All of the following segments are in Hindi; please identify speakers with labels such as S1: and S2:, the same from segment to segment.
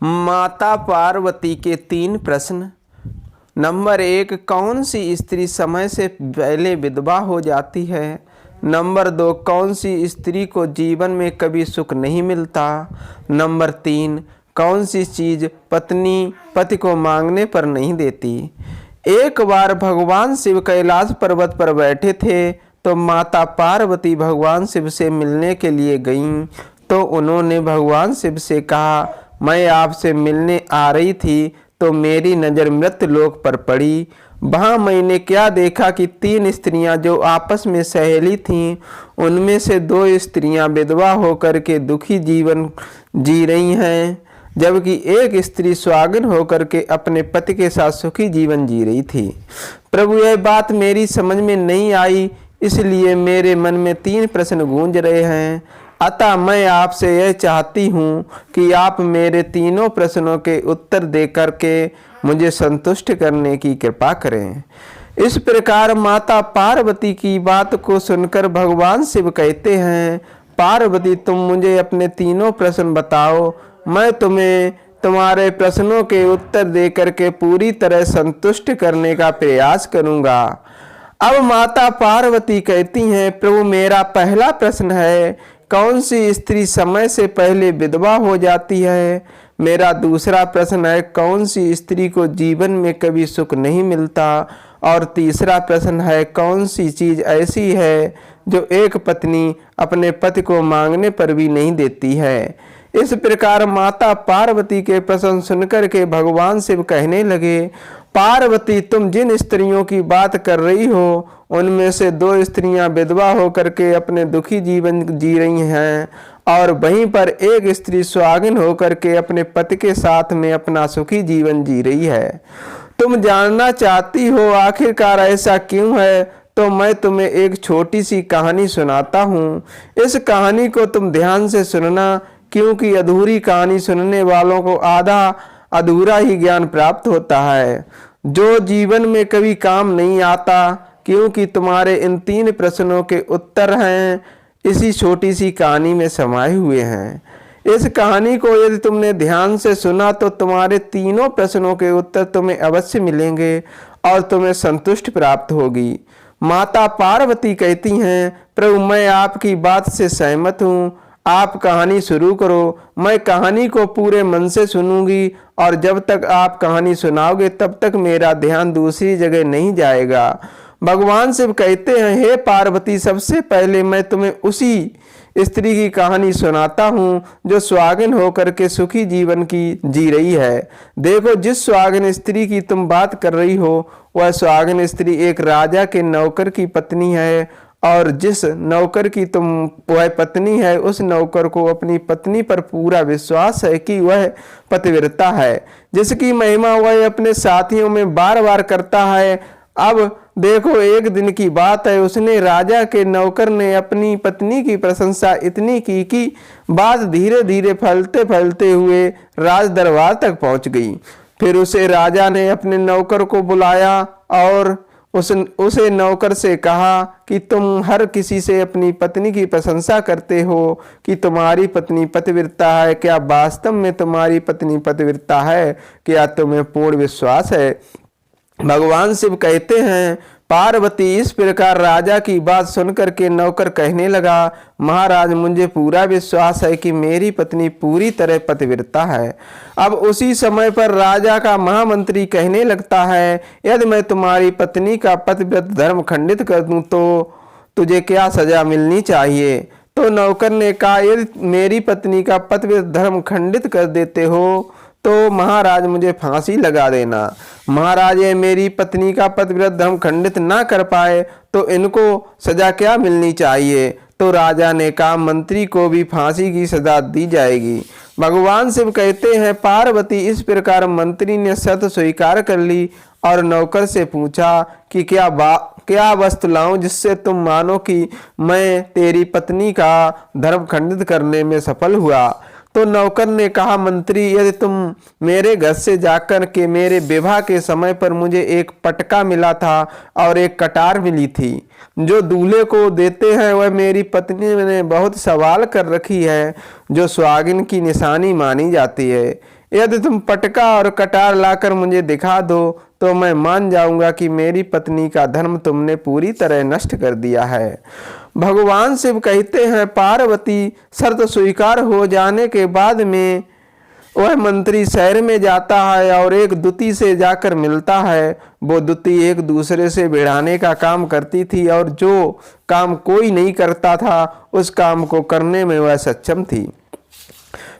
S1: माता पार्वती के 3 प्रश्न। नंबर 1, कौन सी स्त्री समय से पहले विधवा हो जाती है? नंबर 2, कौन सी स्त्री को जीवन में कभी सुख नहीं मिलता? नंबर 3, कौन सी चीज़ पत्नी पति को मांगने पर नहीं देती? एक बार भगवान शिव कैलाश पर्वत पर बैठे थे तो माता पार्वती भगवान शिव से मिलने के लिए गईं। तो उन्होंने भगवान शिव से कहा, मैं आपसे मिलने आ रही थी तो मेरी नज़र मृत्युलोक पर पड़ी। वहाँ मैंने क्या देखा कि 3 स्त्रियां जो आपस में सहेली थीं, उनमें से 2 स्त्रियां विधवा होकर के दुखी जीवन जी रही हैं, जबकि एक स्त्री सुहागिन होकर के अपने पति के साथ सुखी जीवन जी रही थी। प्रभु, यह बात मेरी समझ में नहीं आई, इसलिए मेरे मन में 3 प्रश्न गूंज रहे हैं। अतः मैं आपसे यह चाहती हूँ कि आप मेरे तीनों प्रश्नों के उत्तर दे करके मुझे संतुष्ट करने की कृपा करें। इस प्रकार माता पार्वती की बात को सुनकर भगवान शिव कहते हैं, पार्वती तुम मुझे अपने तीनों प्रश्न बताओ, मैं तुम्हें तुम्हारे प्रश्नों के उत्तर दे करके पूरी तरह संतुष्ट करने का प्रयास करूँगा। अब माता पार्वती कहती हैं, प्रभु मेरा पहला प्रश्न है, कौन सी स्त्री समय से पहले विधवा हो जाती है? मेरा दूसरा प्रश्न है, कौन सी स्त्री को जीवन में कभी सुख नहीं मिलता? और तीसरा प्रश्न है, कौन सी चीज़ ऐसी है जो एक पत्नी अपने पति को मांगने पर भी नहीं देती है? इस प्रकार माता पार्वती के प्रश्न सुनकर के भगवान शिव कहने लगे, पार्वती तुम जिन स्त्रियों की बात कर रही हो, उनमें से 2 स्त्रियां विधवा होकर के अपने दुखी जीवन जी रही हैं और वहीं पर एक स्त्री सुहागिन होकर के अपने पति के साथ में अपना सुखी जीवन जी रही है। तुम जानना चाहती हो आखिरकार ऐसा क्यों है, तो मैं तुम्हें एक छोटी सी कहानी सुनाता हूँ। इस कहानी को तुम ध्यान से सुनना, क्योंकि अधूरी कहानी सुनने वालों को आधा अधूरा ही ज्ञान प्राप्त होता है, जो जीवन में कभी काम नहीं आता। क्योंकि तुम्हारे इन 3 प्रश्नों के उत्तर हैं इसी छोटी सी कहानी में समाये हुए हैं। इस कहानी को यदि तुमने ध्यान से सुना तो तुम्हारे तीनों प्रश्नों के उत्तर तुम्हें अवश्य मिलेंगे और तुम्हें संतुष्टि प्राप्त होगी। माता पार्वती कहती हैं, प्रभु मैं आपकी बात से सहमत हूँ, आप कहानी शुरू करो। मैं कहानी को पूरे मन से सुनूंगी और जब तक आप कहानी सुनाओगे तब तक मेरा ध्यान दूसरी जगह नहीं जाएगा। भगवान शिव कहते हैं, हे पार्वती सबसे पहले मैं तुम्हें उसी स्त्री की कहानी सुनाता हूँ जो सुहागिन होकर के सुखी जीवन की जी रही है। देखो, जिस सुहागिन स्त्री की तुम बात कर रही हो, वह सुहागिन स्त्री एक राजा के नौकर की पत्नी है और जिस नौकर की तुम वह पत्नी है, उस नौकर को अपनी पत्नी पर पूरा विश्वास है कि वह पतिव्रता है, जिसकी महिमा वह अपने साथियों में बार बार करता है। अब देखो, एक दिन की बात है, उसने राजा के नौकर ने अपनी पत्नी की प्रशंसा इतनी की कि बात धीरे धीरे फैलते फैलते हुए राज दरबार तक पहुंच गई। फिर उसे राजा ने अपने नौकर को बुलाया और उसे नौकर से कहा कि तुम हर किसी से अपनी पत्नी की प्रशंसा करते हो कि तुम्हारी पत्नी पतिव्रता है, क्या वास्तव में तुम्हारी पत्नी पतिव्रता है? क्या तुम्हें पूर्ण विश्वास है? भगवान शिव कहते हैं, पार्वती इस प्रकार राजा की बात सुनकर के नौकर कहने लगा, महाराज मुझे पूरा विश्वास है कि मेरी पत्नी पूरी तरह पतिव्रता है। अब उसी समय पर राजा का महामंत्री कहने लगता है, यदि मैं तुम्हारी पत्नी का पतिव्रत धर्म खंडित कर दूं तो तुझे क्या सजा मिलनी चाहिए? तो नौकर ने कहा, यदि मेरी पत्नी का पतिव्रत धर्म खंडित कर देते हो तो महाराज मुझे फांसी लगा देना। महाराज ये मेरी पत्नी का पतिव्रत धर्म खंडित ना कर पाए तो इनको सजा क्या मिलनी चाहिए? तो राजा ने कहा, मंत्री को भी फांसी की सजा दी जाएगी। भगवान शिव कहते हैं, पार्वती इस प्रकार मंत्री ने शर्त स्वीकार कर ली और नौकर से पूछा कि क्या वस्तु लाऊं जिससे तुम मानो कि मैं तेरी पत्नी का धर्म खंडित करने में सफल हुआ? तो नौकर ने कहा, मंत्री यदि तुम मेरे घर से जाकर के मेरे विवाह के समय पर मुझे एक पटका मिला था और एक कटार मिली थी जो दूल्हे को देते हैं, वह मेरी पत्नी ने बहुत सवाल कर रखी है, जो सुहागिन की निशानी मानी जाती है। यदि तुम पटका और कटार लाकर मुझे दिखा दो तो मैं मान जाऊंगा कि मेरी पत्नी का धर्म तुमने पूरी तरह नष्ट कर दिया है। भगवान शिव कहते हैं, पार्वती शर्त स्वीकार हो जाने के बाद में वह मंत्री शहर में जाता है और एक दुती से जाकर मिलता है। वो दुती एक दूसरे से भिड़ाने का काम करती थी और जो काम कोई नहीं करता था उस काम को करने में वह सक्षम थी।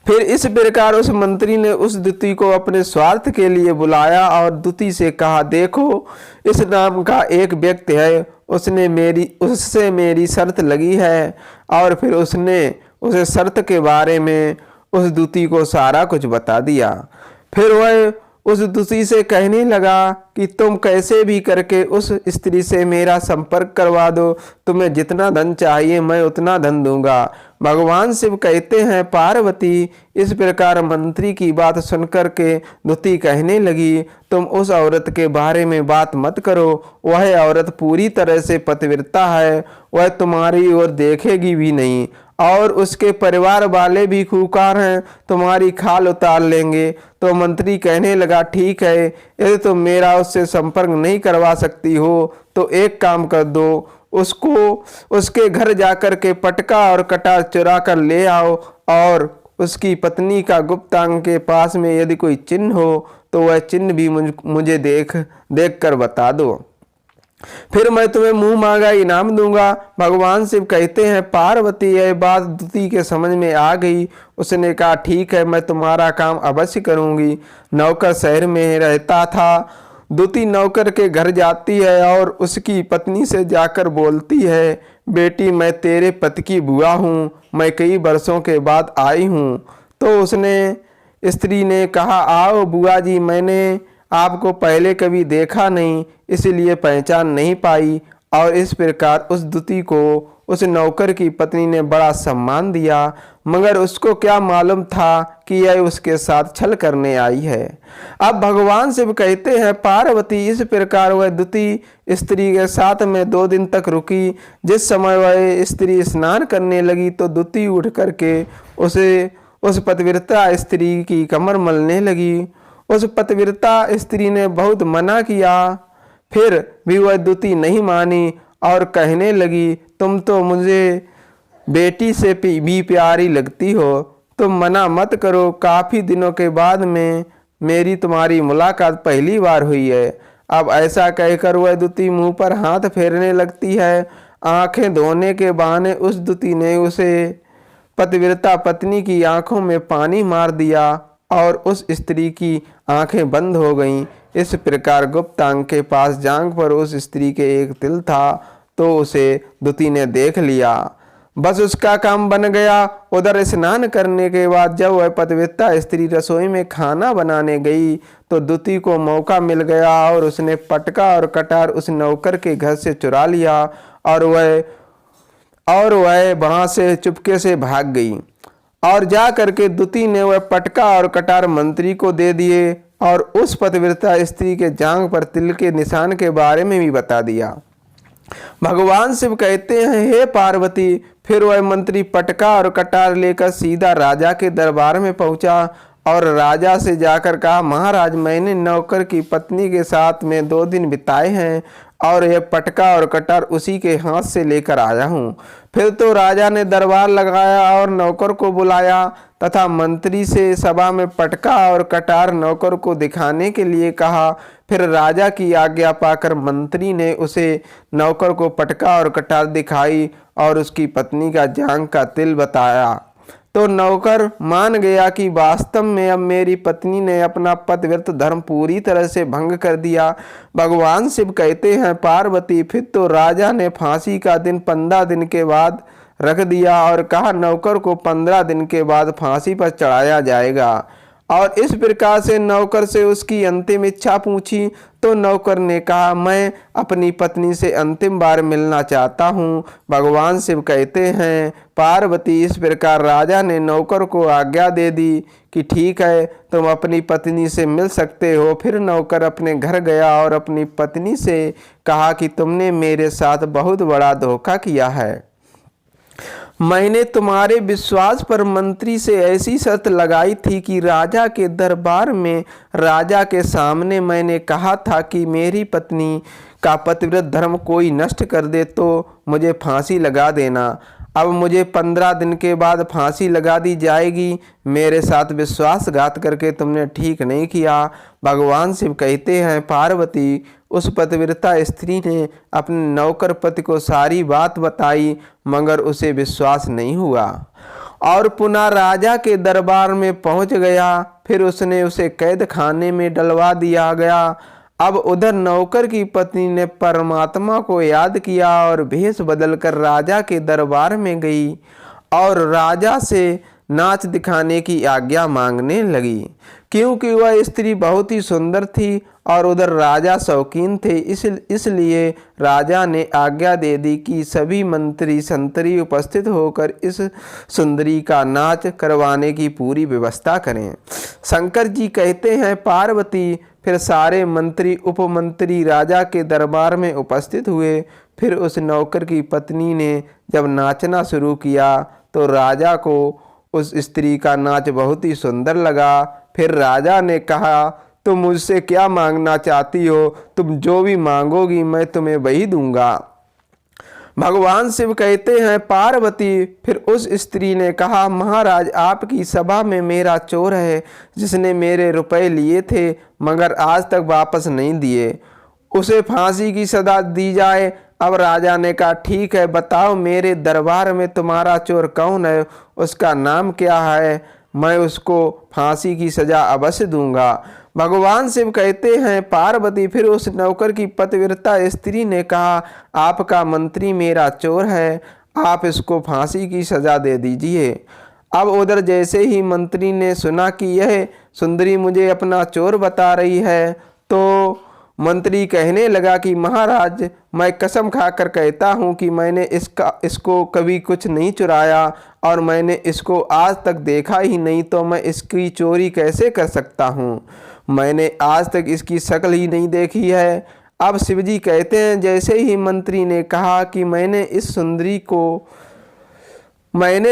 S1: फिर इस प्रकार उस मंत्री ने उस दुती को अपने स्वार्थ के लिए बुलाया और दुती से कहा, देखो इस नाम का एक व्यक्ति है, उससे मेरी शर्त लगी है। और फिर उसने उसे शर्त के बारे में उस दुती को सारा कुछ बता दिया। फिर वह उस दुती से कहने लगा कि तुम कैसे भी करके उस स्त्री से मेरा संपर्क करवा दो, तुम्हें जितना धन चाहिए मैं उतना धन दूंगा। भगवान शिव कहते हैं, पार्वती इस प्रकार मंत्री की बात सुनकर के दुती कहने लगी, तुम उस औरत के बारे में बात मत करो, वह औरत पूरी तरह से पतिव्रता है, वह तुम्हारी ओर देखेगी भी नहीं और उसके परिवार वाले भी खूंखार हैं, तुम्हारी खाल उतार लेंगे। तो मंत्री कहने लगा, ठीक है, यदि तुम मेरा उससे संपर्क नहीं करवा सकती हो तो एक काम कर दो, उसके घर जाकर के पटका और कटार चुरा कर ले आओ और उसकी पत्नी का गुप्तांग के पास में यदि कोई चिन्ह हो तो वह चिन्ह भी मुझे देख कर बता दो, फिर मैं तुम्हें मुंह मांगा इनाम दूंगा। भगवान शिव कहते हैं, पार्वती यह बात दुती के समझ में आ गई। उसने कहा, ठीक है, मैं तुम्हारा काम अवश्य करूंगी। नौकर शहर में रहता था। दुती नौकर के घर जाती है और उसकी पत्नी से जाकर बोलती है, बेटी मैं तेरे पति की बुआ हूँ, मैं कई वर्षों के बाद आई हूँ। तो स्त्री ने कहा, आओ बुआ जी, मैंने आपको पहले कभी देखा नहीं इसलिए पहचान नहीं पाई। और इस प्रकार उस दुती को उस नौकर की पत्नी ने बड़ा सम्मान दिया, मगर उसको क्या मालूम था कि यह उसके साथ छल करने आई है। अब भगवान शिव कहते हैं, पार्वती इस प्रकार वह दुती स्त्री के साथ में 2 दिन तक रुकी। जिस समय वह स्त्री स्नान करने लगी तो दुती उठ करके उस पतिव्रता स्त्री की कमर मलने लगी। उस पतिव्रता स्त्री ने बहुत मना किया, फिर भी वह दुती नहीं मानी और कहने लगी, तुम तो मुझे बेटी से भी प्यारी लगती हो, तुम मना मत करो। काफ़ी दिनों के बाद में मेरी तुम्हारी मुलाकात पहली बार हुई है। अब ऐसा कहकर वह दुती मुंह पर हाथ फेरने लगती है। आंखें धोने के बहाने उस दुती ने उसे पतिव्रता पत्नी की आंखों में पानी मार दिया और उस स्त्री की आंखें बंद हो गईं। इस प्रकार गुप्तांग के पास जांघ पर उस स्त्री के एक तिल था तो उसे दुती ने देख लिया। बस उसका काम बन गया। उधर स्नान करने के बाद जब वह पतिव्रता स्त्री रसोई में खाना बनाने गई तो दुती को मौका मिल गया और उसने पटका और कटार उस नौकर के घर से चुरा लिया और वह वहां से चुपके से भाग गई। और जा करके दुती ने वह पटका और कटार मंत्री को दे दिए और उस पतिव्रता स्त्री के जांघ पर तिल के निशान के बारे में भी बता दिया। भगवान शिव कहते हैं, हे पार्वती, फिर वह मंत्री पटका और कटार लेकर सीधा राजा के दरबार में पहुंचा और राजा से जाकर कहा, महाराज, मैंने नौकर की पत्नी के साथ में 2 दिन बिताए हैं और यह पटका और कटार उसी के हाथ से लेकर आया हूँ। फिर तो राजा ने दरबार लगाया और नौकर को बुलाया तथा मंत्री से सभा में पटका और कटार नौकर को दिखाने के लिए कहा। फिर राजा की आज्ञा पाकर मंत्री ने उसे नौकर को पटका और कटार दिखाई और उसकी पत्नी का जांघ का तिल बताया। तो नौकर मान गया कि वास्तव में अब मेरी पत्नी ने अपना पतिव्रत धर्म पूरी तरह से भंग कर दिया। भगवान शिव कहते हैं, पार्वती, फिर तो राजा ने फांसी का दिन 15 दिन के बाद रख दिया और कहा, नौकर को 15 दिन के बाद फांसी पर चढ़ाया जाएगा। और इस प्रकार से नौकर से उसकी अंतिम इच्छा पूछी तो नौकर ने कहा, मैं अपनी पत्नी से अंतिम बार मिलना चाहता हूँ। भगवान शिव कहते हैं, पार्वती, इस प्रकार राजा ने नौकर को आज्ञा दे दी कि ठीक है, तुम अपनी पत्नी से मिल सकते हो। फिर नौकर अपने घर गया और अपनी पत्नी से कहा कि तुमने मेरे साथ बहुत बड़ा धोखा किया है। मैंने तुम्हारे विश्वास पर मंत्री से ऐसी शर्त लगाई थी कि राजा के दरबार में राजा के सामने मैंने कहा था कि मेरी पत्नी का पतिव्रत धर्म कोई नष्ट कर दे तो मुझे फांसी लगा देना। अब मुझे 15 दिन के बाद फांसी लगा दी जाएगी। मेरे साथ विश्वासघात करके तुमने ठीक नहीं किया। भगवान शिव कहते हैं, पार्वती, उस पतिव्रता स्त्री ने अपने नौकर पति को सारी बात बताई, मगर उसे विश्वास नहीं हुआ और पुनः राजा के दरबार में पहुंच गया। फिर उसने उसे कैद खाने में डलवा दिया गया। अब उधर नौकर की पत्नी ने परमात्मा को याद किया और भेष बदलकर राजा के दरबार में गई और राजा से नाच दिखाने की आज्ञा मांगने लगी, क्योंकि वह स्त्री बहुत ही सुंदर थी और उधर राजा शौकीन थे। इसलिए राजा ने आज्ञा दे दी कि सभी मंत्री संतरी उपस्थित होकर इस सुंदरी का नाच करवाने की पूरी व्यवस्था करें। शंकर जी कहते हैं, पार्वती, फिर सारे मंत्री उपमंत्री राजा के दरबार में उपस्थित हुए। फिर उस नौकर की पत्नी ने जब नाचना शुरू किया तो राजा को उस स्त्री का नाच बहुत ही सुंदर लगा। फिर राजा ने कहा, तुम मुझसे क्या मांगना चाहती हो? तुम जो भी मांगोगी मैं तुम्हें वही दूंगा। भगवान शिव कहते हैं, पार्वती, फिर उस स्त्री ने कहा, महाराज, आपकी सभा में मेरा चोर है जिसने मेरे रुपए लिए थे मगर आज तक वापस नहीं दिए, उसे फांसी की सजा दी जाए। अब राजा ने कहा, ठीक है, बताओ मेरे दरबार में तुम्हारा चोर कौन है, उसका नाम क्या है, मैं उसको फांसी की सजा अवश्य दूंगा। भगवान शिव कहते हैं, पार्वती, फिर उस नौकर की पतिव्रता स्त्री ने कहा, आपका मंत्री मेरा चोर है, आप इसको फांसी की सजा दे दीजिए। अब उधर जैसे ही मंत्री ने सुना कि यह सुंदरी मुझे अपना चोर बता रही है तो मंत्री कहने लगा कि महाराज, मैं कसम खाकर कहता हूँ कि मैंने इसको कभी कुछ नहीं चुराया और मैंने इसको आज तक देखा ही नहीं, तो मैं इसकी चोरी कैसे कर सकता हूँ? मैंने आज तक इसकी शक्ल ही नहीं देखी है। अब शिवजी कहते हैं, जैसे ही मंत्री ने कहा कि मैंने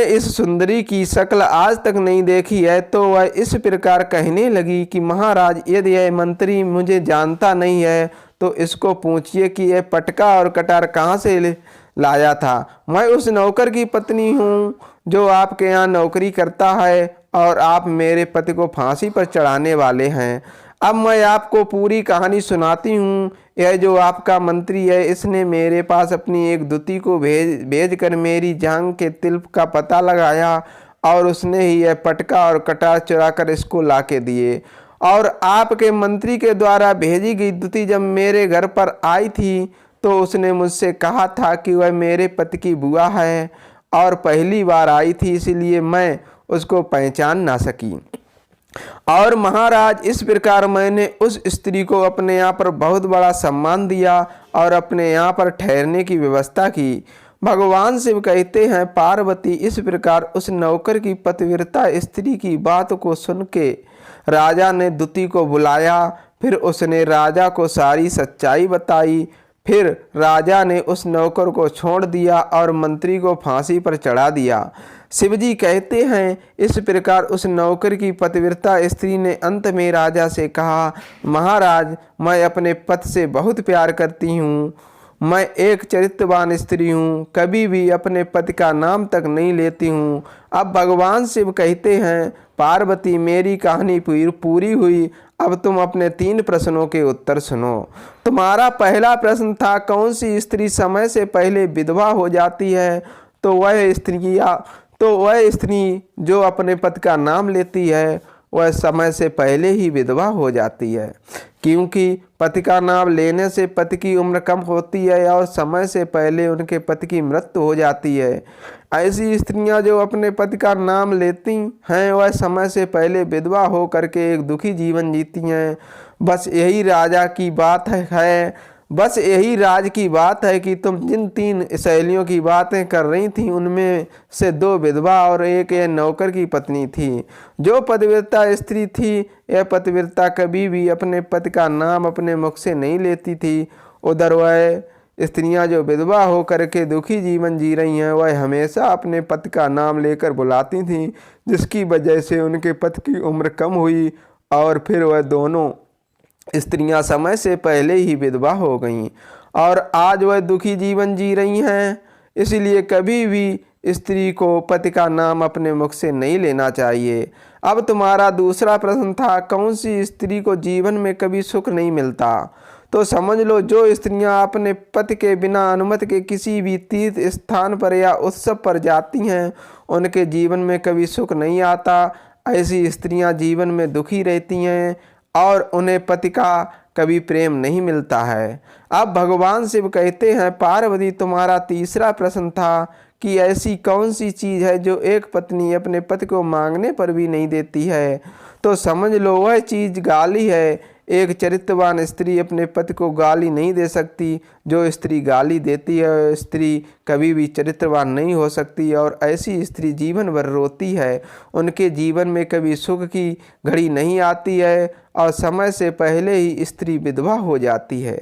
S1: इस सुंदरी की शक्ल आज तक नहीं देखी है, तो वह इस प्रकार कहने लगी कि महाराज, यदि यह मंत्री मुझे जानता नहीं है तो इसको पूछिए कि यह पटका और कटार कहाँ से लाया था। मैं उस नौकर की पत्नी हूँ जो आपके यहाँ नौकरी करता है और आप मेरे पति को फांसी पर चढ़ाने वाले हैं। अब मैं आपको पूरी कहानी सुनाती हूँ। यह जो आपका मंत्री है, इसने मेरे पास अपनी एक दूती को भेज कर मेरी जांग के तिल का पता लगाया और उसने ही यह पटका और कटार चुरा कर इसको ला के दिए। और आपके मंत्री के द्वारा भेजी गई दूती जब मेरे घर पर आई थी तो उसने मुझसे कहा था कि वह मेरे पति की बुआ है और पहली बार आई थी, इसलिए मैं उसको पहचान ना सकी। और महाराज, इस प्रकार मैंने उस स्त्री को अपने यहाँ पर बहुत बड़ा सम्मान दिया और अपने यहाँ पर ठहरने की व्यवस्था की। भगवान शिव कहते हैं, पार्वती, इस प्रकार उस नौकर की पतिव्रता स्त्री की बात को सुन के राजा ने दूती को बुलाया। फिर उसने राजा को सारी सच्चाई बताई। फिर राजा ने उस नौकर को छोड़ दिया और मंत्री को फांसी पर चढ़ा दिया। शिवजी कहते हैं, इस प्रकार उस नौकर की पतिव्रता स्त्री ने अंत में राजा से कहा, महाराज, मैं अपने पति से बहुत प्यार करती हूँ। मैं एक चरित्रवान स्त्री हूँ, कभी भी अपने पति का नाम तक नहीं लेती हूँ। अब भगवान शिव कहते हैं, पार्वती, मेरी कहानी पूरी हुई। अब तुम अपने 3 प्रश्नों के उत्तर सुनो। तुम्हारा पहला प्रश्न था, कौन सी स्त्री समय से पहले विधवा हो जाती है? तो वह स्त्री जो अपने पति का नाम लेती है वह समय से पहले ही विधवा हो जाती है, क्योंकि पति का नाम लेने से पति की उम्र कम होती है और समय से पहले उनके पति की मृत्यु हो जाती है। ऐसी स्त्रियां जो अपने पति का नाम लेती हैं वह समय से पहले विधवा हो करके एक दुखी जीवन जीती हैं। बस यही राजा की बात है। बस यही राज की बात है कि तुम जिन 3 सहेलियों की बातें कर रही थी उनमें से 2 विधवा और एक यह नौकर की पत्नी थी। जो पतिव्रता स्त्री थी, यह पतिव्रता कभी भी अपने पति का नाम अपने मुख से नहीं लेती थी। उधर वह स्त्रियां जो विधवा होकर के दुखी जीवन जी रही हैं, वह हमेशा अपने पति का नाम लेकर बुलाती थीं, जिसकी वजह से उनके पति की उम्र कम हुई और फिर वह दोनों स्त्रियां समय से पहले ही विधवा हो गईं और आज वह दुखी जीवन जी रही हैं। इसलिए कभी भी स्त्री को पति का नाम अपने मुख से नहीं लेना चाहिए। अब तुम्हारा दूसरा प्रश्न था, कौन सी स्त्री को जीवन में कभी सुख नहीं मिलता? तो समझ लो, जो स्त्रियां अपने पति के बिना अनुमति के किसी भी तीर्थ स्थान पर या उत्सव पर जाती हैं, उनके जीवन में कभी सुख नहीं आता। ऐसी स्त्रियां जीवन में दुखी रहती हैं और उन्हें पति का कभी प्रेम नहीं मिलता है। अब भगवान शिव कहते हैं, पार्वती तुम्हारा तीसरा प्रश्न था कि ऐसी कौन सी चीज़ है जो एक पत्नी अपने पति को मांगने पर भी नहीं देती है? तो समझ लो, वह चीज़ गाली है। एक चरित्रवान स्त्री अपने पति को गाली नहीं दे सकती। जो स्त्री गाली देती है स्त्री कभी भी चरित्रवान नहीं हो सकती और ऐसी स्त्री जीवन भर रोती है। उनके जीवन में कभी सुख की घड़ी नहीं आती है और समय से पहले ही स्त्री विधवा हो जाती है।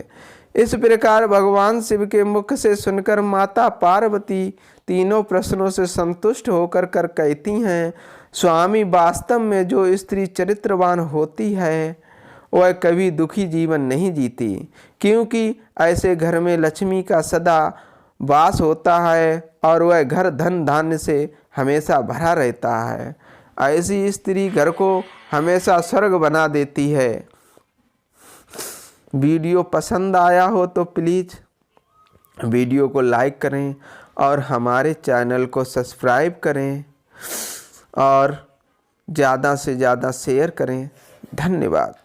S1: इस प्रकार भगवान शिव के मुख से सुनकर माता पार्वती तीनों प्रश्नों से संतुष्ट होकर कहती हैं, स्वामी, वास्तव में जो स्त्री चरित्रवान होती है वह कभी दुखी जीवन नहीं जीती, क्योंकि ऐसे घर में लक्ष्मी का सदा वास होता है और वह घर धन धान्य से हमेशा भरा रहता है। ऐसी स्त्री घर को हमेशा स्वर्ग बना देती है। वीडियो पसंद आया हो तो प्लीज़ वीडियो को लाइक करें और हमारे चैनल को सब्सक्राइब करें और ज़्यादा से ज़्यादा शेयर करें। धन्यवाद।